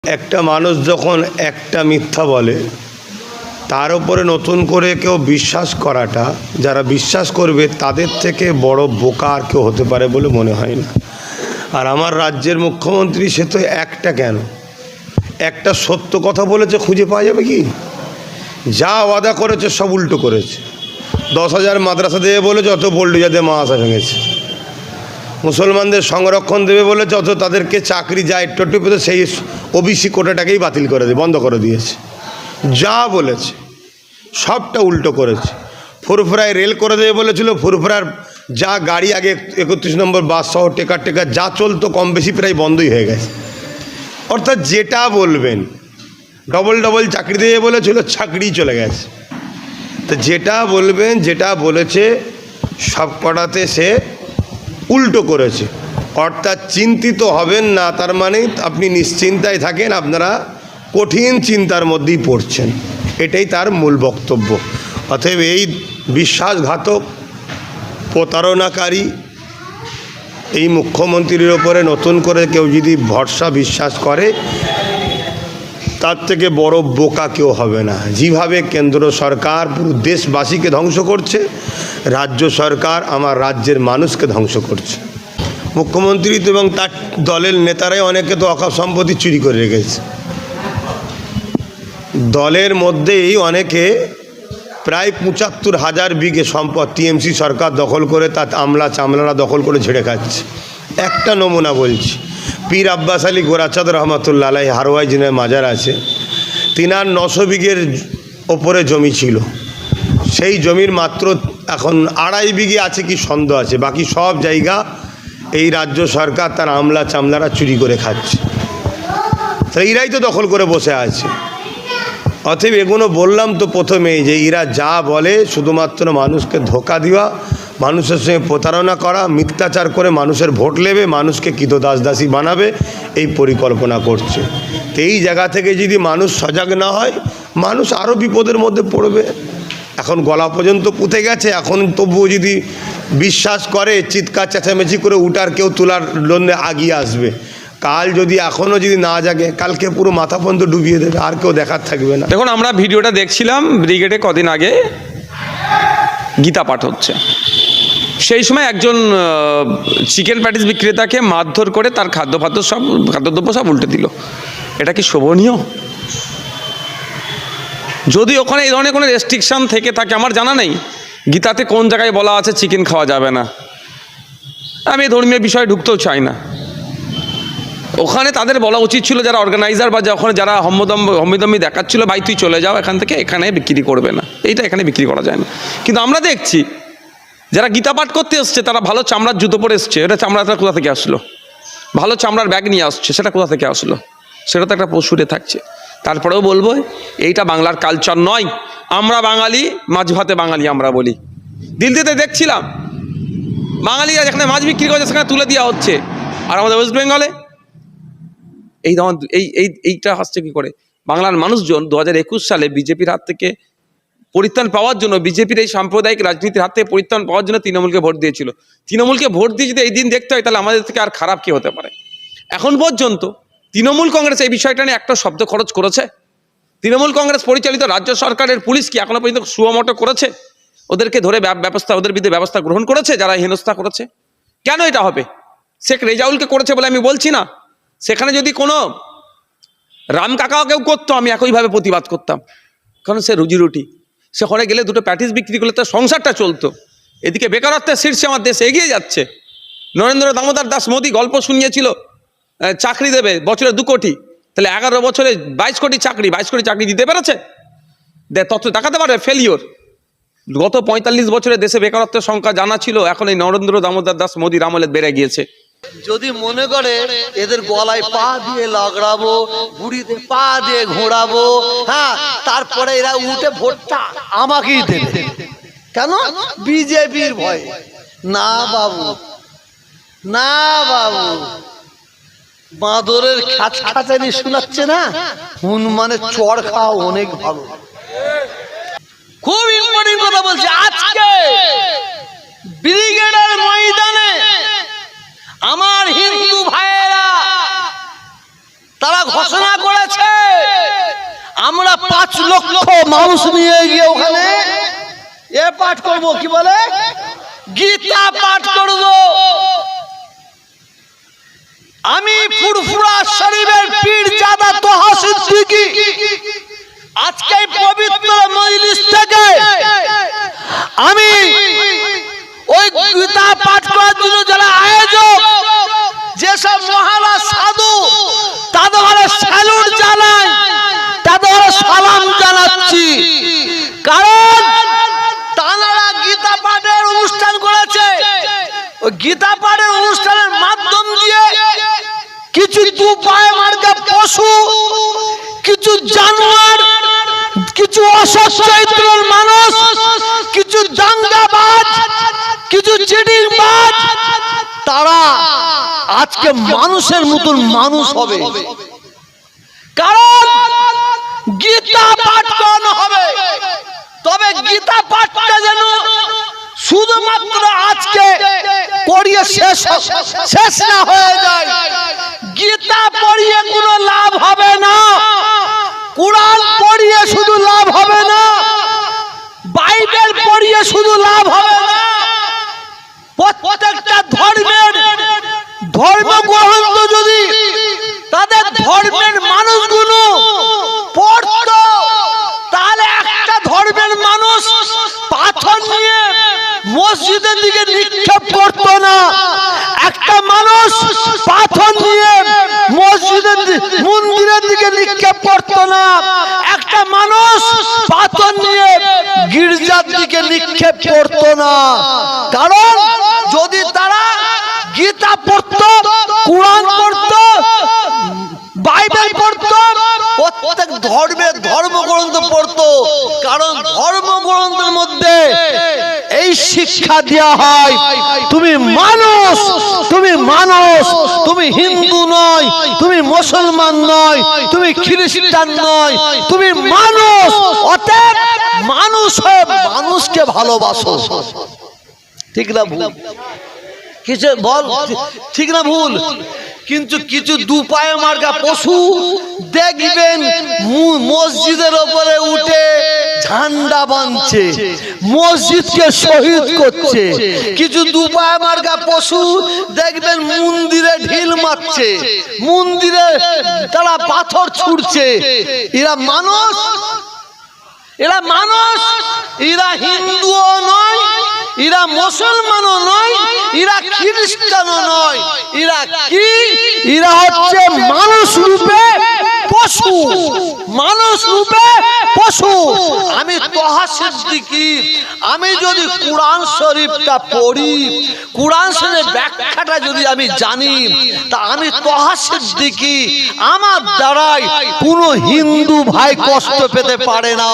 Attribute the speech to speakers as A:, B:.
A: একটা মানুষ যখন একটা মিথ্যা বলে তার উপরে নতুন করে কেউ বিশ্বাস করাটা, যারা বিশ্বাস করবে তাদের থেকে বড় বোকা আর কেউ হতে পারে বলে মনে হয় না। আর আমার রাজ্যের মুখ্যমন্ত্রী সে তো একটা কেন, একটা সত্য কথা বলেছে খুঁজে পাওয়া যাবে কি? যা ওয়াদা করেছে সব উল্টো করেছে। 10,000 মাদ্রাসা দেবে বলেছে, অত বোল্ডুজাদের মাদ্রাসা ভেঙেছে। মুসলমানদের সংরক্ষণ দেবে বলেছে, অত তাদেরকে চাকরি যা একটু পেতে সেই ওবিসি কোটাটাকেই বাতিল করে দিয়ে বন্ধ করে দিয়েছে। যা বলেছে সবটা উল্টো করেছে। ফুরফুরায় রেল করে দেবে বলেছিল, ফুরফুরার যা গাড়ি আগে 31 নম্বর বাস সহ টেকার যা চলতো কম বেশি প্রায় বন্ধই হয়ে গেছে। অর্থাৎ যেটা বলবেন, ডবল চাকরি দেবে বলেছিল, চাকরি চলে গেছে। তো যেটা বলবেন, যেটা বলেছে সব কটাতে সে উল্টো করেছে। অর্থাৎ চিন্তিত হবেন না, তার মানে আপনি নিশ্চিন্তায় থাকেন, আপনারা কঠিন চিন্তার মধ্যেই পড়ছেন, এটাই তার মূল বক্তব্য। অতএব এই বিশ্বাসঘাতক প্রতারণাকারী এই মুখ্যমন্ত্রীর ওপরে নতুন করে কেউ যদি ভরসা বিশ্বাস করে, তার থেকে বড় বোকা কেউ হবে না। যেভাবে কেন্দ্র সরকার পুরো দেশবাসীকে ধ্বংস করছে, রাজ্য সরকার আমার রাজ্যের মানুষকে ধ্বংস করছে। মুখ্যমন্ত্রী এবং তার দলের নেতারাই অনেকে তো অকাপ সম্পত্তি চুরি করে রেখেছে। দলের মধ্যেই অনেকে প্রায় 75,000 বিঘে সম্পদ টিএমসি সরকার দখল করে, তার আমলা চামলারা দখল করে ঝেড়ে খাচ্ছে। একটা নমুনা বলছি, পীর আব্বাস আলী গোরাচাঁদ রহমতুল্লাহ আলাই হারোয়াই যিনি মাজার আছে, তিনার 900 বিঘের ওপরে জমি ছিল। সেই জমির মাত্র এখন 2.5 বিঘে আছে কি সন্দেহ আছে, বাকি সব জায়গা এই রাজ্য সরকার তার আমলা চামলারা চুরি করে খাচ্ছে। তো এরাই তো দখল করে বসে আছে। অতএব এগুলো বললাম তো প্রথমেই যে এরা যা বলে শুধুমাত্র মানুষকে ধোঁকা দেওয়া, মানুষের সঙ্গে প্রতারণা করা, মিথ্যাচার করে মানুষের ভোট নেবে, মানুষকে কৃতদাসদাসী বানাবে, এই পরিকল্পনা করছে। তো এই জায়গা থেকে যদি মানুষ সজাগ না হয়, মানুষ আরও বিপদের মধ্যে পড়বে। এখন গলা পর্যন্ত পুঁতে গেছে, এখন তবুও যদি বিশ্বাস করে, চিৎকার চেঁচামেচি করে উঠার কেউ তোলার জন্যে আগিয়ে আসবে। কাল যদি এখনও যদি না জাগে, কালকে পুরো মাথা পর্যন্ত ডুবিয়ে দেবে, আর কেউ দেখার থাকবে না।
B: দেখুন, আমরা ভিডিওটা দেখছিলাম ব্রিগেডে কদিন আগে গীতা পাঠ হচ্ছে। সেই সময় একজন চিকেন প্যাটিস বিক্রেতাকে মারধর করে তার খাদ্যদ্রব্য সব উল্টে দিল। এটা কি শোভনীয়? যদি ওখানে এই ধরনের কোনো রেস্ট্রিকশান থেকে থাকে, আমার জানা নেই গীতাতে কোন জায়গায় বলা আছে চিকেন খাওয়া যাবে না। আমি ধর্মীয় বিষয়ে ঢুকতেও চাই না। ওখানে তাদের বলা উচিত ছিল, যারা অর্গানাইজার বা ওখানে যারা হম্মিদম্মি দেখাচ্ছিল, ভাই তুই চলে যাও এখান থেকে, এখানে বিক্রি করবে না, এইটা এখানে বিক্রি করা যায় না। কিন্তু আমরা দেখছি যারা গীতা পাঠ করতে এসছে তারা ভালো চামড়ার জুতো পরে এসছে। এটা চামড়াটা কোথা থেকে আসলো? ভালো চামড়ার ব্যাগ নিয়ে আসছে, সেটা কোথা থেকে আসলো? সেটা তো একটা পশুরে থাকছে। তারপরেও বলবো এইটা বাংলার কালচার নয়। আমরা বাঙালি, মাছ ভাতে বাঙালি আমরা বলি। দিল্লিতে দেখছিলাম বাঙালিরা যেখানে মাছ বিক্রি করছে সেখানে তুলে দেওয়া হচ্ছে, আর আমাদের ওয়েস্ট বেঙ্গলে এই ধরনের এইটা আসছে কী করে? বাংলার মানুষজন 2021 সালে বিজেপির হাত থেকে পরিত্রাণ পাওয়ার জন্য, বিজেপির এই সাম্প্রদায়িক রাজনীতির হাত থেকে পরিত্রাণ পাওয়ার জন্য তৃণমূলকে ভোট দিয়েছিল। তৃণমূলকে ভোট দিয়ে যদি এই দিন দেখতে হয়, তাহলে আমাদের থেকে আর খারাপ কী হতে পারে? এখন পর্যন্ত তৃণমূল কংগ্রেস এই বিষয়টা নিয়ে একটা শব্দ খরচ করেছে? তৃণমূল কংগ্রেস পরিচালিত রাজ্য সরকারের পুলিশ কি এখনো পর্যন্ত সুমোটো করেছে? ওদেরকে ধরে ওদের বিরুদ্ধে ব্যবস্থা গ্রহণ করেছে যারা হেনস্থা করেছে? কেন এটা হবে? শেখ রেজাউলকে করেছে বলে আমি বলছি না। সেখানে যদি কোনো রাম কাকাকেও করতো, আমি একইভাবে প্রতিবাদ করতাম, কারণ সে রুজি রুটি, সেখানে গেলে দুটো প্যাটিস বিক্রি করলে তার সংসারটা চলতো। এদিকে বেকারত্বের শীর্ষে আমার দেশ এগিয়ে যাচ্ছে। নরেন্দ্র দামোদর দাস মোদী গল্প শুনিয়েছিল চাকরি দেবে বছরে 2 কোটি, তাহলে 11 বছরে 22 কোটি চাকরি দিতে পেরেছে? তত দেখাতে পারে ফেলিওর। গত 45 বছরে দেশে বেকারত্বের সংখ্যা জানা ছিল, এখন এই নরেন্দ্র দামোদর দাস মোদীর আমলে বেড়ে গিয়েছে।
C: যদি মনে করে এদের গলায় পা দিয়ে লাগড়াবো, বুড়িতে পা দিয়ে ঘোরাবো, হ্যাঁ, তারপরে এরা উঠে ভোটটা আমাকেই দেবে, কেন? বিজেপির ভয়। না বাবু, না বাবু, বাঁদরের খাঁচানি শোনাচ্ছে না, হনুমানের চড় খাওয়া অনেক ভালো। খুব ইম্পর্টেন্ট কথা বলছি। আজকে ব্রিগেডের ময়দানে আমার হিন্দু ভাইয়েরা তারা ঘোষণা করে মানুষ নিয়ে গিয়ে ওখানে এ পাঠ করব, কি বলে, গীতা পাঠ করব। আমি ফুরফুরা শরীফের পীরজাদা তোহা সিদ্দিকী আজকে পবিত্র মজলিস থেকে আমি ওই গীতা পাঠ করার জন্য যারা আয়োজক, যেসব মহারা সাধু, তাদের স্যালুট জানাই, তাদের সালাম জানাচ্ছি। কারণ তারা গীতা পাঠের অনুষ্ঠান করেছে। ওই গীতা পাঠের অনুষ্ঠানের মাধ্যম দিয়ে কিছু দুপায়ে মার্কা পশু, কিছু জানোয়ার, কিছু অসৎ চরিত্রের মানুষ, কিছু দাঙ্গাবাজ, কিছু চিটিংবাজ, তারা আজকে মানুষের মতন মানুষ হবে। কারণ গীতা পাঠ করানো হবে। তবে গীতা পাঠটা যেন শুধুমাত্র আজকে পড়িয়ে শেষ না হয়ে যায়। গীতা পড়িয়ে কোনো লাভ হবে না, কুরআন পড়িয়ে শুধু লাভ হবে না, বাইবেল পড়িয়ে শুধু লাভ হবে না। প্রত্যেকটা ধর্মের ধর্মগ্রন্থ যদি তাদের ধর্মের মানুষগুলো পড়তো, তাহলে একটা ধর্মের মানুষ পাথর নিয়ে মসজিদের দিকে নিক্ষেপ করতো না। একটা মানুষ পাথর নিয়ে মন্দিরের দিকে নিক্ষেপ করতো না। একটা মানুষ পাথর নিয়ে গির্জার দিকে নিক্ষেপ করতো না। কারণ যদি তারা গীতা পড়তো, কুরআন পড়তো, বাইবেল পড়তো, প্রত্যেক ধর্মের ধর্মগ্রন্থ পড়তো। কারণ ধর্মগ্রন্থের মধ্যে এই শিক্ষা দেওয়া হয়, তুমি মানুষ, তুমি মানুষ, তুমি হিন্দু নয়, তুমি মুসলমান নয়, তুমি খ্রিস্টান নয়, তুমি মানুষ। অতএব মানুষ হয়ে মানুষকে ভালোবাসো। ঠিক না ভুল? কিছু বল, ঠিক না ভুল? কিন্তু কিছু দুপায়ে মার্কা পশু দেখবেন মসজিদের ওপরে উঠে ঝান্ডা বাঁধছে, মসজিদকে শহীদ করছে। কিছু দুপায়ে মার্কা পশু দেখবেন মন্দিরে ঢিল মারছে, মন্দিরে তারা পাথর ছুঁড়ছে। এরা মানুষ? এরা মানুষ? এরা হিন্দুও নয়, এরা মুসলমানও নয়, এরা খ্রিস্টানও নয়। এরা কি? এরা হচ্ছে মানুষ রূপে পশু, মানুষ রূপে পশু। আমি তোহা সিদ্দিকী, আমি যদি কুরআন শরীফটা পড়ি, কুরআন শরীফের ব্যাখ্যাটা যদি আমি জানি, তা আমি তোহা সিদ্দিকী, আমার দ্বারাই কোনো হিন্দু ভাই কষ্ট পেতে পারে না।